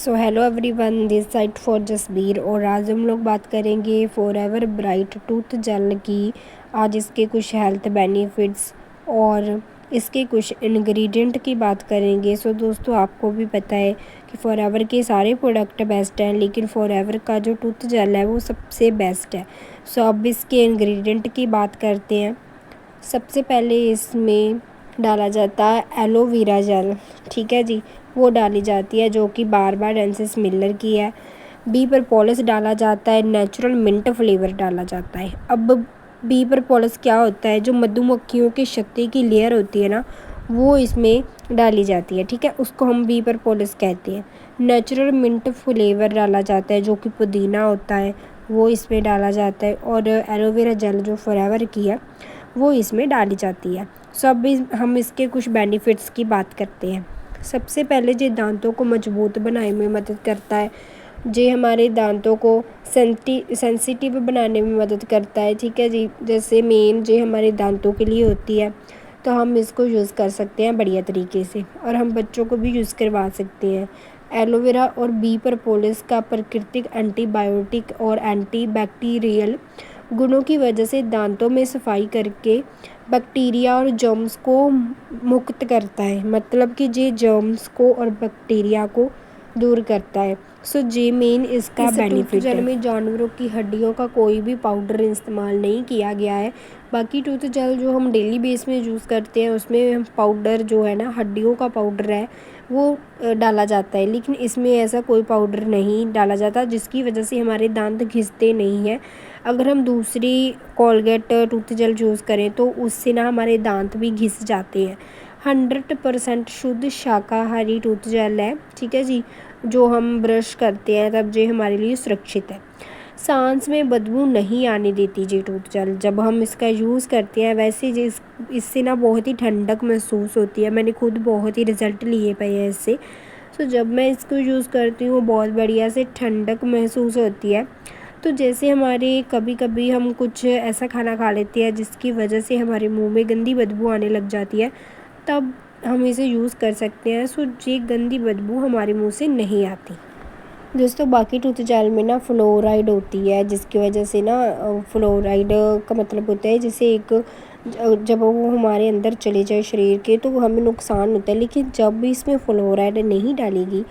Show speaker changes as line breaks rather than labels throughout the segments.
So hello everyone, this site for Jasbir. और आज हम लोग बात करेंगे फॉरएवर ब्राइट टूथ जेल की। आज इसके कुछ हेल्थ बेनिफिट्स और इसके कुछ इंग्रेडिएंट की बात करेंगे। सो दोस्तों, आपको भी पता है कि फॉरएवर के सारे प्रोडक्ट बेस्ट हैं, लेकिन फॉरएवर का जो टूथ जेल है वो सबसे बेस्ट है। सो अब इसके इंग्रेडिएंट की बात करते हैं। सबसे पहले इसमें डाला जाता है एलोवेरा जेल, ठीक है जी, वो डाली जाती है जो कि बारबाडेंसिस मिलर की है। बी प्रोपोलिस डाला जाता है, नेचुरल मिंट फ्लेवर डाला जाता है। अब बी प्रोपोलिस क्या होता है, जो मधुमक्खियों की शक्ति की लेयर होती है ना, वो इसमें डाली जाती है, ठीक है, उसको हम बी प्रोपोलिस कहते हैं। नेचुरल मिंट फ्लेवर डाला जाता है जो कि पुदीना होता है, वो इसमें डाला जाता है। और एलोवेरा जेल जो फॉरएवर की है वो इसमें डाली जाती है। सो अब हम इसके कुछ बेनिफिट्स की बात करते हैं। सबसे पहले ये दांतों को मजबूत बनाने में मदद करता है। ये हमारे दांतों को सेंसिटिव बनाने में मदद करता है, ठीक है जी। जैसे मेन ये हमारे दांतों के लिए होती है, तो हम इसको यूज़ कर सकते हैं बढ़िया तरीके से, और हम बच्चों को भी यूज़ करवा सकते हैं। एलोवेरा और बी प्रोपोलिस का प्राकृतिक एंटीबायोटिक और एंटीबैक्टीरियल गुणों की वजह से दांतों में सफाई करके बैक्टीरिया और जर्म्स को मुक्त करता है, मतलब कि ये जर्म्स को और बैक्टीरिया को दूर करता है। सो ये मेन इसका बेनिफिट है। में जानवरों की हड्डियों का कोई भी पाउडर इस्तेमाल नहीं किया गया है। बाकी टूथ जेल जो हम डेली बेस में यूज़ करते हैं उसमें पाउडर जो है ना, हड्डियों का पाउडर है वो डाला जाता है, लेकिन इसमें ऐसा कोई पाउडर नहीं डाला जाता, जिसकी वजह से हमारे दांत घिसते नहीं हैं। अगर हम दूसरी कोलगेट टूथ जेल यूज़ करें तो उससे ना हमारे दांत भी घिस जाते हैं। 100% शुद्ध शाकाहारी टूथ जेल है, ठीक है जी, जो हम ब्रश करते हैं तब ये हमारे लिए सुरक्षित है। सांस में बदबू नहीं आने देती जी टूथ जेल जब हम इसका यूज़ करते हैं। वैसे इससे ना बहुत ही ठंडक महसूस होती है, मैंने खुद बहुत ही रिज़ल्ट लिए पे हैं इससे। सो जब मैं इसको यूज़ करती हूँ बहुत बढ़िया से ठंडक महसूस होती है। तो जैसे हमारे कभी कभी हम कुछ ऐसा खाना खा लेते हैं जिसकी वजह से हमारे मुंह में गंदी बदबू आने लग जाती है, तब हम इसे यूज़ कर सकते हैं। सो ये गंदी बदबू हमारे मुंह से नहीं आती। दोस्तों, बाकी टूथ जेल में ना फ्लोराइड होती है, जिसकी वजह से ना फ्लोराइड का मतलब होता है जैसे एक जब वो हमारे अंदर चले जाए शरीर के तो हमें नुकसान होता है। लेकिन जब भी इसमें फ्लोराइड नहीं डालेगी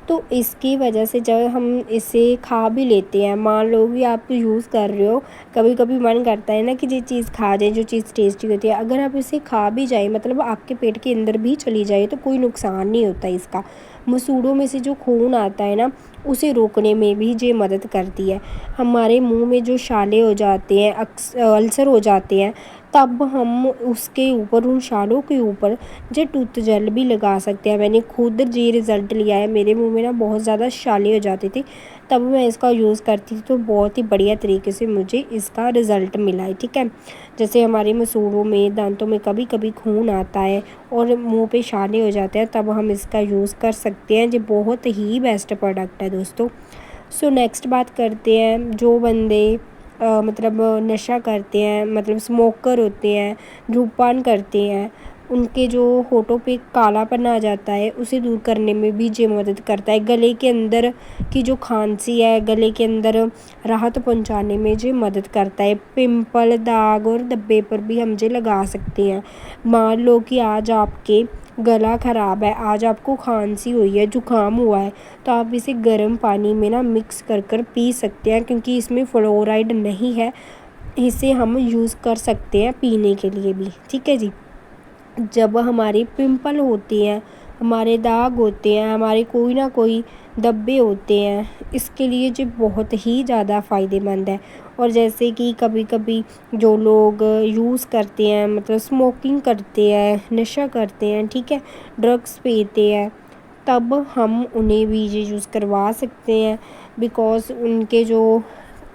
तो इसकी वजह से जब हम इसे खा भी लेते हैं, मान लो कि आप यूज़ कर रहे हो, कभी कभी मन करता है ना कि ये चीज़ खा जाए जो चीज़ टेस्टी होती है, अगर आप इसे खा भी जाए, मतलब आपके पेट के अंदर भी चली जाए, तो कोई नुकसान नहीं होता इसका। मसूड़ों में से जो खून आता है ना, उसे रोकने में भी ये मदद करती है। हमारे मुंह में जो छाले हो जाते हैं, अल्सर हो जाते हैं, तब हम उसके ऊपर, उन छालों के ऊपर जो टूथ जेल भी लगा सकते हैं। मैंने खुद ये रिज़ल्ट लिया है, मेरे मुंह में ना बहुत ज़्यादा छाले हो जाते थे, तब मैं इसका यूज़ करती थी, तो बहुत ही बढ़िया तरीके से मुझे इसका रिज़ल्ट मिला है, ठीक है। जैसे हमारे मसूड़ों में, दांतों में कभी कभी खून आता है और मुंह पे छाले हो जाते हैं, तब हम इसका यूज़ कर सकते हैं। ये बहुत ही बेस्ट प्रोडक्ट है दोस्तों। सो नेक्स्ट बात करते हैं, जो बंदे मतलब नशा करते हैं, मतलब स्मोकर होते हैं, धूम्रपान करते हैं, उनके जो होठों पे कालापन आ जाता है उसे दूर करने में भी ये मदद करता है। गले के अंदर की जो खांसी है, गले के अंदर राहत पहुंचाने में ये मदद करता है। पिंपल, दाग और धब्बे पर भी हम ये लगा सकते हैं। मान लो कि आज आपके गला ख़राब है, आज आपको खांसी हुई है, जुकाम हुआ है, तो आप इसे गर्म पानी में ना मिक्स कर कर पी सकते हैं, क्योंकि इसमें फ्लोराइड नहीं है। इसे हम यूज़ कर सकते हैं पीने के लिए भी, ठीक है जी। जब हमारे पिंपल होते हैं, हमारे दाग होते हैं, हमारे कोई ना कोई धब्बे होते हैं, इसके लिए जो बहुत ही ज़्यादा फ़ायदेमंद है। और जैसे कि कभी कभी जो लोग यूज़ करते हैं, मतलब स्मोकिंग करते हैं, नशा करते हैं, ठीक है, ड्रग्स पीते हैं, तब हम उन्हें भी ये यूज़ करवा सकते हैं। बिकॉज़ उनके जो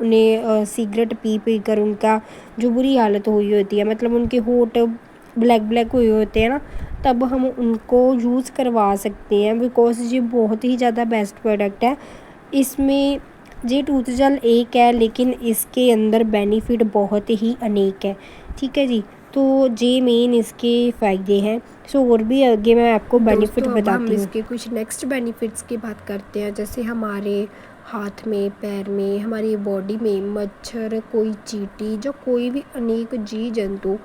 उन्हें सिगरेट पी पी कर उनका जो बुरी हालत हुई होती है, मतलब उनके होंठ ब्लैक ब्लैक हुए होते हैं ना, तब हम उनको यूज़ करवा सकते हैं। बिकॉज़ ये बहुत ही ज़्यादा बेस्ट प्रोडक्ट है। इसमें ये टूथ जेल एक है, लेकिन इसके अंदर बेनिफिट बहुत ही अनेक है, ठीक है जी। तो ये मेन इसके फ़ायदे हैं। सो और भी आगे मैं आपको बेनिफिट बताती हूँ।
इसके कुछ नेक्स्ट बेनिफिट्स की बात करते हैं। जैसे हमारे हाथ में, पैर में, हमारी बॉडी में मच्छर, कोई चींटी, जो कोई भी अनेक जीव जंतु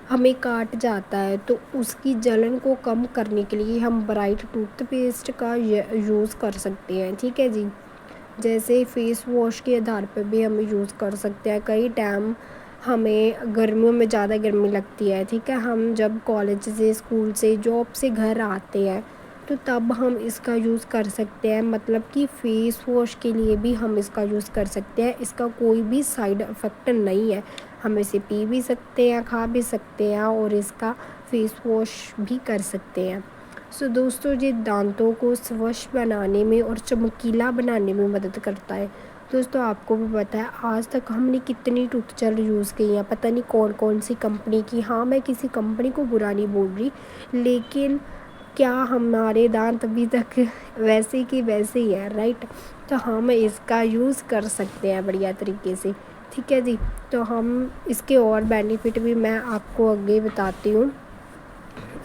हमें काट जाता है तो उसकी जलन को कम करने के लिए हम ब्राइट टूथपेस्ट का यूज़ कर सकते हैं। ठीक है जी। जैसे फेस वॉश के आधार पर भी हम यूज़ कर सकते हैं। कई टाइम हमें गर्मियों में ज़्यादा गर्मी लगती है, ठीक है, हम जब कॉलेज से, स्कूल से, जॉब से घर आते हैं तो तब हम इसका यूज़ कर सकते हैं। मतलब कि फ़ेस वॉश के लिए भी हम इसका यूज़ कर सकते हैं। इसका कोई भी साइड इफ़ेक्ट नहीं है। हम इसे पी भी सकते हैं, खा भी सकते हैं और इसका फ़ेस वॉश भी कर सकते हैं। सो दोस्तों, ये दांतों को स्वच्छ बनाने में और चमकीला बनाने में मदद करता है। दोस्तों, आपको भी पता है आज तक हमने कितनी टूथ जेल यूज़ की है, पता नहीं कौन कौन सी कंपनी की। हाँ, मैं किसी कंपनी को बुरा नहीं बोल रही, लेकिन क्या हमारे दांत अभी तक वैसे की वैसे ही है, राइट। तो हम इसका यूज़ कर सकते हैं बढ़िया तरीके से। ठीक है जी। तो हम इसके और बेनिफिट भी मैं आपको आगे बताती हूँ।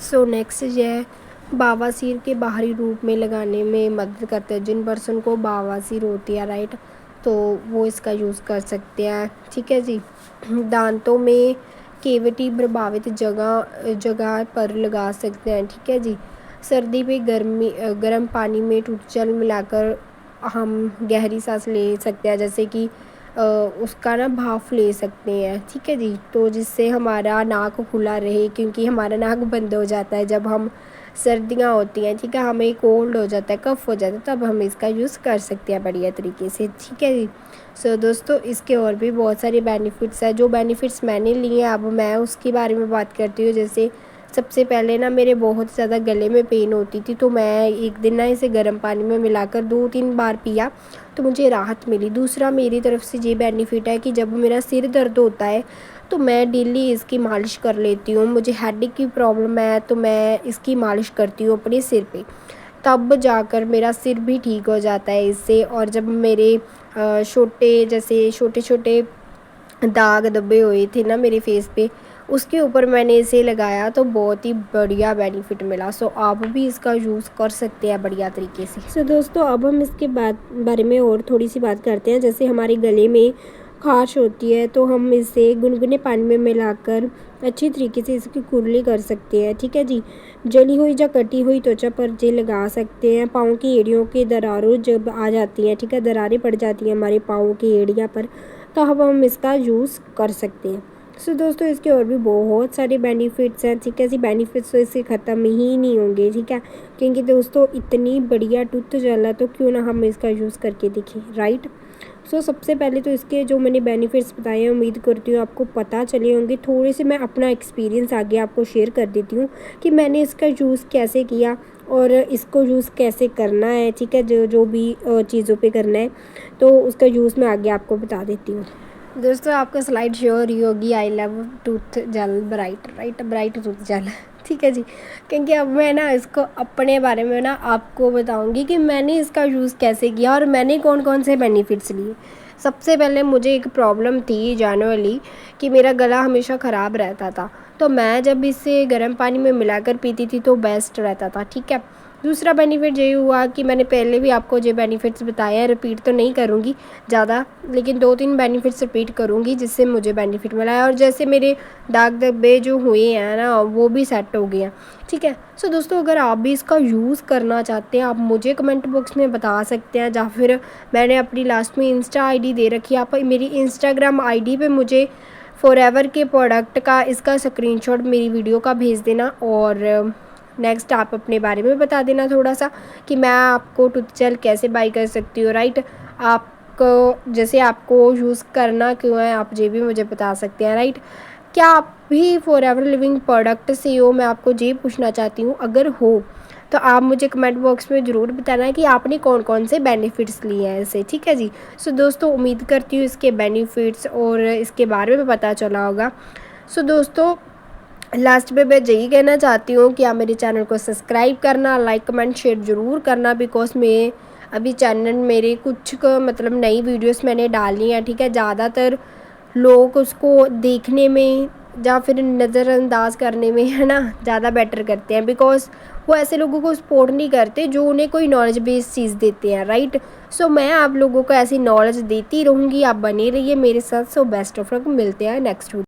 सो नेक्स्ट ये बवासीर के बाहरी रूप में लगाने में मदद करते हैं। जिन पर्सन को बवासीर होती है, राइट, तो वो इसका यूज़ कर सकते हैं। ठीक है जी। दांतों में केविटी प्रभावित जगह पर लगा सकते हैं। ठीक है जी। सर्दी में गर्म पानी में टूथ जेल मिलाकर हम गहरी सांस ले सकते हैं, जैसे कि उसका ना भाप ले सकते हैं। ठीक है जी। तो जिससे हमारा नाक खुला रहे, क्योंकि हमारा नाक बंद हो जाता है जब हम सर्दियाँ होती हैं, ठीक है, हमें कोल्ड हो जाता है, कफ हो जाता है, तब हम इसका यूज़ कर सकते हैं बढ़िया तरीके से। ठीक है जी। सो दोस्तों, इसके और भी बहुत सारे बेनिफिट्स हैं। जो बेनिफिट्स मैंने लिए हैं अब मैं उसके बारे में बात करती हूँ। जैसे सबसे पहले ना मेरे बहुत ज़्यादा गले में पेन होती थी, तो मैं एक दिन ना इसे गर्म पानी में मिलाकर 2-3 बार पिया तो मुझे राहत मिली। दूसरा, मेरी तरफ से ये बेनिफिट है कि जब मेरा सिर दर्द होता है तो मैं डेली इसकी मालिश कर लेती हूँ। मुझे हेडेक की प्रॉब्लम है तो मैं इसकी मालिश करती हूँ अपने सिर पे, तब जाकर मेरा सिर भी ठीक हो जाता है इससे। और जब मेरे छोटे छोटे दाग धब्बे हुए थे ना मेरे फेस पे, उसके ऊपर मैंने इसे लगाया तो बहुत ही बढ़िया बेनिफिट मिला। सो आप भी इसका यूज़ कर सकते हैं बढ़िया तरीके से।
सो दोस्तों, अब हम इसके बारे में और थोड़ी सी बात करते हैं। जैसे हमारे गले में खांस होती है तो हम इसे गुनगुने पानी में मिलाकर अच्छी तरीके से इसकी कुरली कर सकते हैं। ठीक है जी। जली हुई या कटी हुई त्वचा पर जे लगा सकते हैं। पाँव की एड़ियों के दरारों जब आ जाती हैं, ठीक है, दरारें पड़ जाती हैं हमारे पाँव की एड़ियाँ पर, तो अब हम इसका यूज़ कर सकते हैं। सो दोस्तों, इसके और भी बहुत सारे बेनिफिट्स हैं। ठीक है जी। बेनिफिट्स तो इससे ख़त्म ही नहीं होंगे, ठीक है, क्योंकि दोस्तों इतनी बढ़िया टूथ जेल है तो क्यों ना हम इसका यूज़ करके देखें, राइट। सो सबसे पहले तो इसके जो मैंने बेनिफिट्स बताए हैं, उम्मीद करती हूँ आपको पता चले होंगे। थोड़े से मैं अपना एक्सपीरियंस आगे आपको शेयर कर देती हूँ कि मैंने इसका यूज़ कैसे किया और इसको यूज़ कैसे करना है। ठीक है, जो भी चीज़ों पे करना है तो उसका यूज़ मैं आगे आपको बता देती हूँ।
दोस्तों, आपको स्लाइड शो हो रही होगी I love tooth gel bright, right, bright tooth gel. ठीक है जी। क्योंकि अब मैं ना इसको अपने बारे में ना आपको बताऊंगी कि मैंने इसका यूज़ कैसे किया और मैंने कौन कौन से बेनिफिट्स लिए। सबसे पहले मुझे एक प्रॉब्लम थी जनरली कि मेरा गला हमेशा ख़राब रहता था, तो मैं जब इसे गर्म पानी में मिलाकर पीती थी तो बेस्ट रहता था। ठीक है। दूसरा बेनिफिट ये हुआ कि मैंने पहले भी आपको जो बेनिफिट्स बताए हैं, रिपीट तो नहीं करूँगी ज़्यादा, लेकिन 2-3 बेनिफिट्स रिपीट करूँगी जिससे मुझे बेनिफिट मिला है। और जैसे मेरे दाग धब्बे जो हुए हैं ना, वो भी सेट हो गए हैं। ठीक है। सो दोस्तों, अगर आप भी इसका यूज़ करना चाहते हैं, आप मुझे कमेंट बॉक्स में बता सकते हैं, या फिर मैंने अपनी लास्ट में इंस्टा आईडी दे रखी है, आप मेरी इंस्टाग्राम आईडी पे मुझे फॉरएवर के प्रोडक्ट का इसका स्क्रीनशॉट मेरी वीडियो का भेज देना। और नेक्स्ट आप अपने बारे में बता देना थोड़ा सा कि मैं आपको टूथ जेल कैसे बाई कर सकती हूँ, राइट। आपको जैसे आपको यूज़ करना क्यों है, आप ये भी मुझे बता सकते हैं, राइट। क्या आप भी फॉरएवर लिविंग प्रोडक्ट से हो, मैं आपको ये पूछना चाहती हूँ। अगर हो तो आप मुझे कमेंट बॉक्स में ज़रूर बताना कि आपने कौन कौन से बेनिफिट्स लिए हैं इससे। ठीक है जी। सो दोस्तों, उम्मीद करती हूँ इसके बेनिफिट्स और इसके बारे में पता चला होगा। सो दोस्तों, लास्ट में मैं यही कहना चाहती हूँ कि आप मेरे चैनल को सब्सक्राइब करना, लाइक कमेंट शेयर ज़रूर करना, बिकॉज मैं अभी चैनल मेरे कुछ मतलब नई वीडियोस मैंने डाली हैं। ठीक है। ज़्यादातर लोग उसको देखने में या फिर नज़रअंदाज करने में, है ना, ज़्यादा बेटर करते हैं, बिकॉज़ वो ऐसे लोगों को सपोर्ट नहीं करते जो उन्हें कोई नॉलेज बेस्ड चीज़ देते हैं, राइट। सो मैं आप लोगों को ऐसी नॉलेज देती रहूँगी, आप बने रहिए मेरे साथ। सो बेस्ट ऑफ लक, मिलते हैं नेक्स्ट वीडियो।